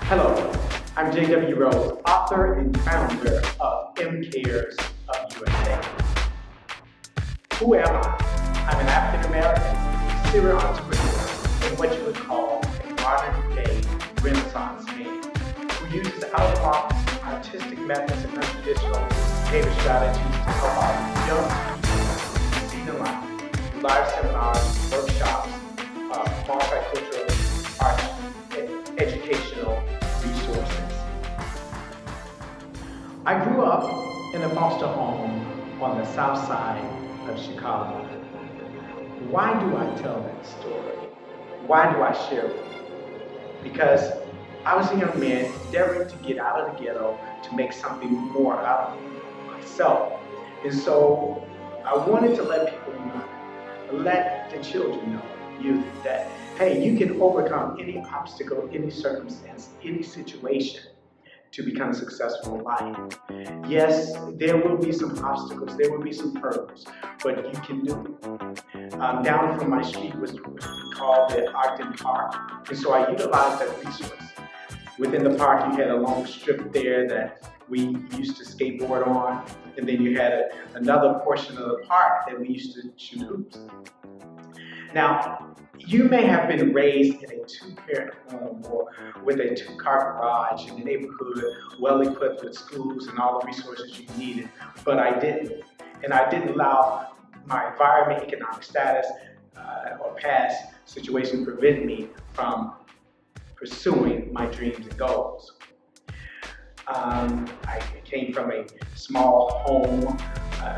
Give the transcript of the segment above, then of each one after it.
Hello, I'm J.W. Rhodes, author and founder of MCARES of USA. Who am I? I'm an African-American serial entrepreneur and what you would call a modern-day Renaissance man who uses out-of-box artistic methods and non-traditional behavior strategies to help our young people succeed in life through live seminars, workshops, multicultural arts, educational resources. I grew up in a foster home on the south side of Chicago. Why do I tell that story? Why do I share it? Because I was a young man endeavoring to get out of the ghetto to make something more out of myself. And so I wanted to let people know, let the children know, youth, that hey, you can overcome any obstacle, any circumstance, any situation to become successful in life. Yes, there will be some obstacles, there will be some hurdles, but you can do it. Down from my street was called the Ogden Park, and so I utilized that resource. Within the park, you had a long strip there that we used to skateboard on, and then you had another portion of the park that we used to shoot hoops. Now, you may have been raised in a two-parent home or with a two-car garage in the neighborhood, well-equipped with schools and all the resources you needed, but I didn't. And I didn't allow my environment, economic status, or past situation prevent me from pursuing my dreams and goals. I came from a small home,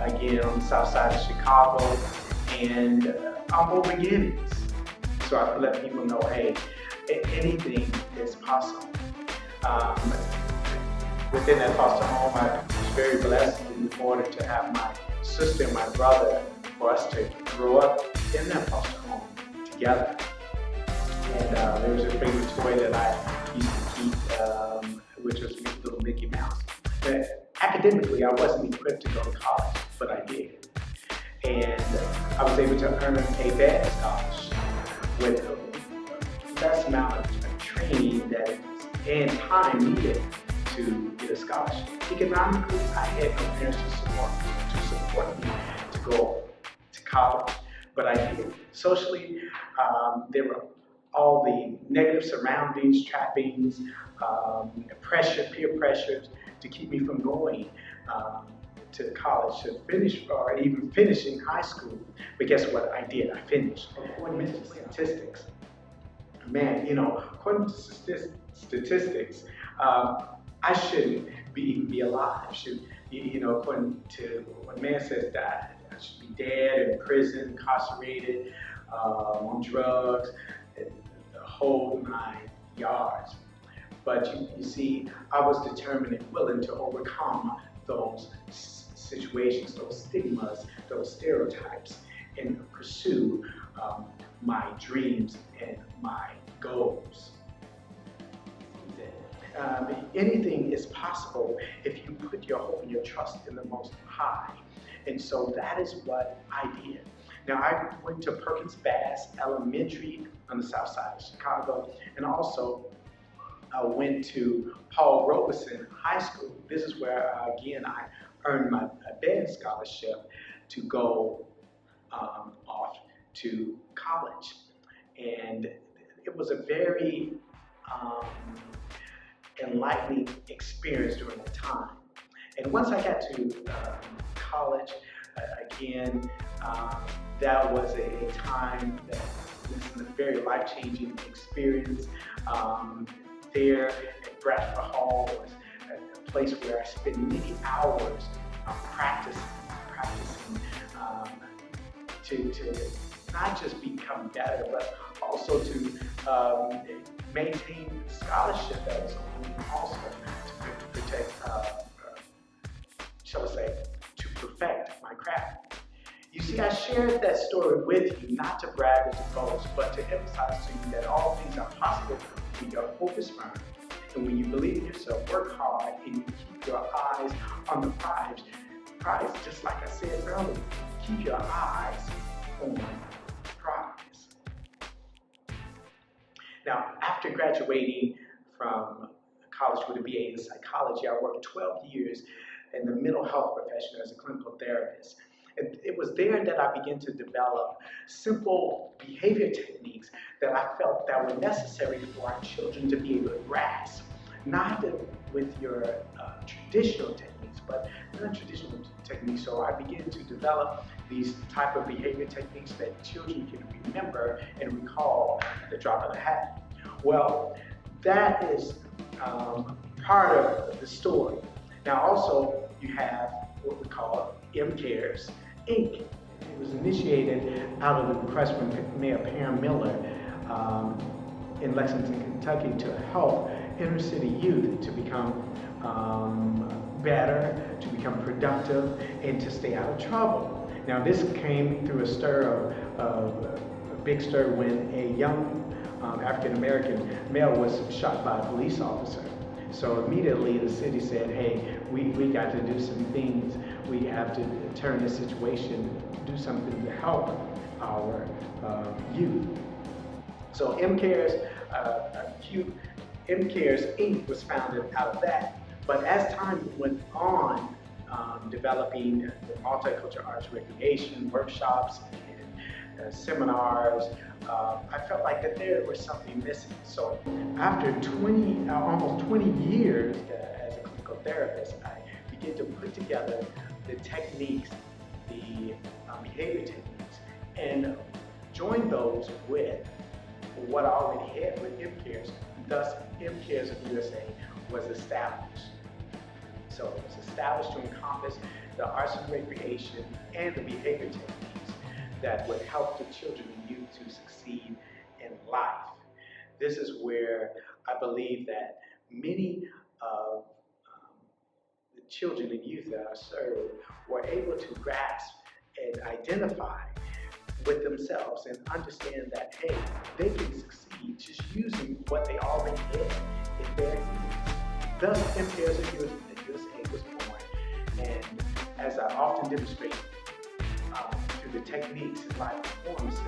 again, on the south side of Chicago, and humble beginnings. So I let people know, hey, anything is possible. Within that foster home, I was very blessed in order to have my sister and my brother, for us to grow up in that foster home together. And there was a favorite toy that I used to keep, which was little Mickey Mouse. But academically, I wasn't equipped to go to college, but I did. And I was able to earn a bad scholarship with less amount of training and time needed to get a scholarship. Economically, I had no parents to support me to go to college, but I did. Socially, there were all the negative surroundings, trappings, pressure, peer pressures to keep me from going to college, to finish, or even finishing high school. But guess what? I did. I finished. According to statistics, man, according to statistics, I shouldn't be alive. According to what man says that I should be dead, in prison, incarcerated, on drugs, the whole 9 yards. But you see, I was determined and willing to overcome those situations, those stigmas, those stereotypes, and pursue my dreams and my goals. Anything is possible if you put your hope and your trust in the Most High. And so that is what I did. Now, I went to Perkins Bass Elementary on the south side of Chicago, and also I went to Paul Robeson High School. This is where, again, I earned my band scholarship to go off to college. And it was a very enlightening experience during that time. And once I got to college, again, that was a time that was a very life-changing experience. There at Bradford Hall was a place where I spent many hours practicing to not just become better, but also to maintain the scholarship that was on me, also to protect, shall I say, to perfect my craft. You see, I shared that story with you, not to brag or to boast, but to emphasize to you that all things are possible when you are focused firm. And when you believe in yourself, work hard, and you keep your eyes on the prize. Prize, just like I said earlier, keep your eyes on the prize. Now, after graduating from college with a BA in psychology, I worked 12 years in the mental health profession as a clinical therapist. And it was there that I began to develop simple behavior techniques that I felt that were necessary for our children to be able to grasp, not with your traditional techniques, but non-traditional techniques. So I began to develop these type of behavior techniques that children can remember and recall at the drop of a hat. Well, that is part of the story. Now also, you have what we call MCARES Inc. It was initiated out of the request from Mayor Pam Miller in Lexington, Kentucky, to help inner city youth to become better, to become productive, and to stay out of trouble. Now this came through a big stir when a young African-American male was shot by a police officer. So immediately the city said, hey, we got to do some things. We have to turn this situation, do something to help our youth. So MCARES Inc. was founded out of that. But as time went on, developing the multicultural arts recreation workshops and seminars, I felt like that there was something missing. So after almost 20 years as a clinical therapist, I began to put together the techniques, the behavior techniques, and join those with what I already had with MCARES. Thus, MCARES of USA was established. So it was established to encompass the arts and recreation and the behavior techniques that would help the children and youth to succeed in life. This is where I believe that many of the children and youth that I serve were able to grasp and identify with themselves and understand that, hey, they can succeed just using what they already had in their hands. Thus, MCARES of USA was born, and as I often demonstrate through the techniques and live performances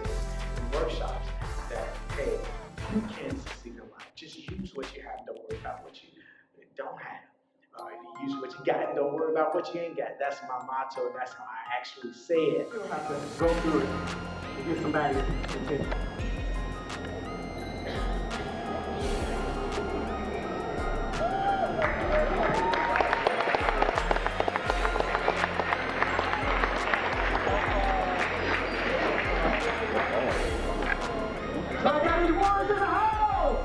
and workshops, that, hey, you can succeed in life. Just use what you have, don't worry about what you don't have. Use what you got and don't worry about what you ain't got. That's my motto, and that's how I actually say it. You'll have to go through it to get somebody's attention. So I got these words in the house!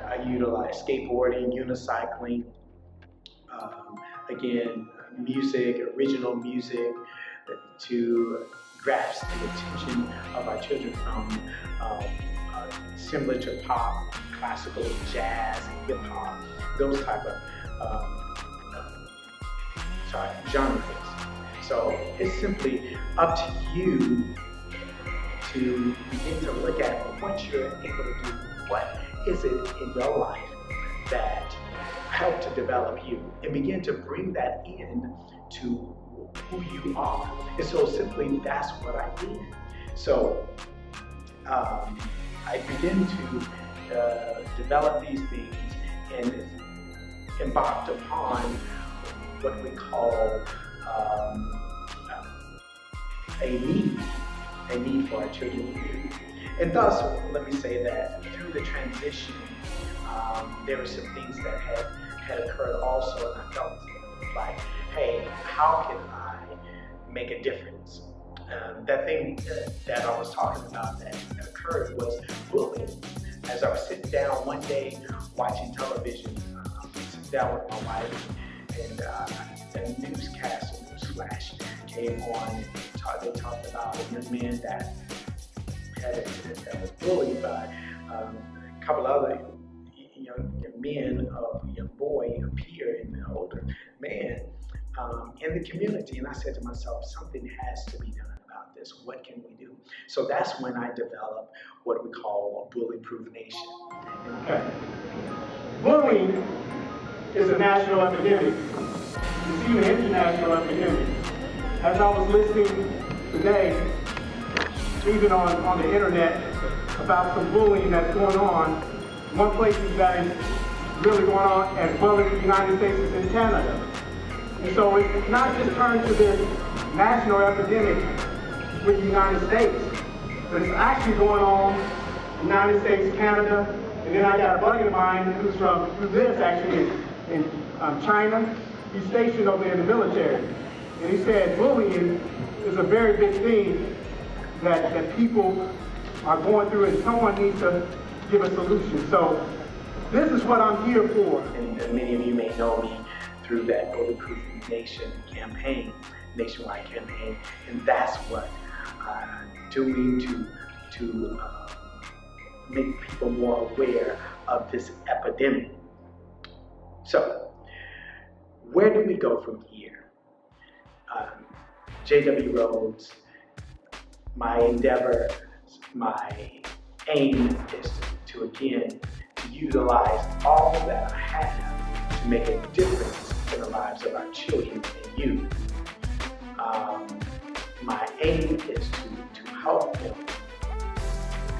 I utilize skateboarding, uni-cycling, again, music, original music, to grasp the attention of our children from similar to pop, classical, jazz, hip hop, those type of genres. So it's simply up to you to begin to look at what you're able to do. What is it in your life that helped to develop you, and begin to bring that in to who you are. And so simply that's what I did. So I began to develop these things and embarked upon what we call a need for our children. And thus, let me say that through the transition, there were some things that had occurred also, and I felt like, hey, how can I make a difference? That thing that I was talking about that occurred was bullying. As I was sitting down one day watching television, sitting down with my wife, and a newscast, a news flash came on, and they talked about a young man that was bullied by a couple other young men, a young boy, a peer, and an older man, in the community. And I said to myself, something has to be done about this. What can we do? So that's when I developed what we call a bully-proof nation. Okay. Bullying is a national epidemic. It's even an international epidemic. As I was listening today, even on the internet, about some bullying that's going on, one place that is really going on as well as the United States is in Canada. And so it's not just turned to this national epidemic with the United States, but it's actually going on in the United States, Canada, and then I got a buddy of mine who lives actually in China. He's stationed over there in the military. And he said bullying is a very big thing that people are going through, and someone needs to give a solution. So this is what I'm here for. And many of you may know me through that Bulletproof Nation campaign, nationwide campaign, and that's what I'm doing to make people more aware of this epidemic. So, where do we go from here? J.W. Rhodes, my endeavor, my aim is to again, to utilize all that I have to make a difference in the lives of our children and youth. My aim is to help them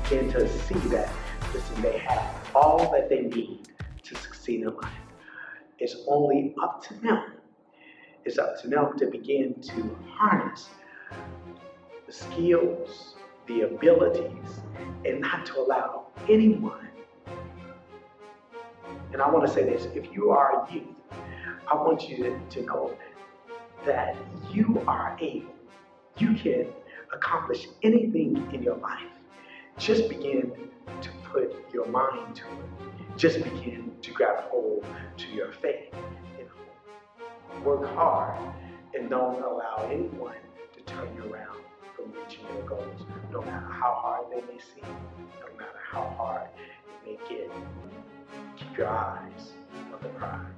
begin to see that, listen, they have all that they need to succeed in life. It's only up to them. It's up to them to begin to harness the skills, the abilities, and not to allow anyone. And I want to say this, if you are a youth, I want you to know that you are able, you can accomplish anything in your life. Just begin to put your mind to it. Just begin to grab hold to your faith. Work hard and don't allow anyone to turn you around from reaching your goals, no matter how hard they may seem, no matter how hard it may get. Keep your eyes on the prize.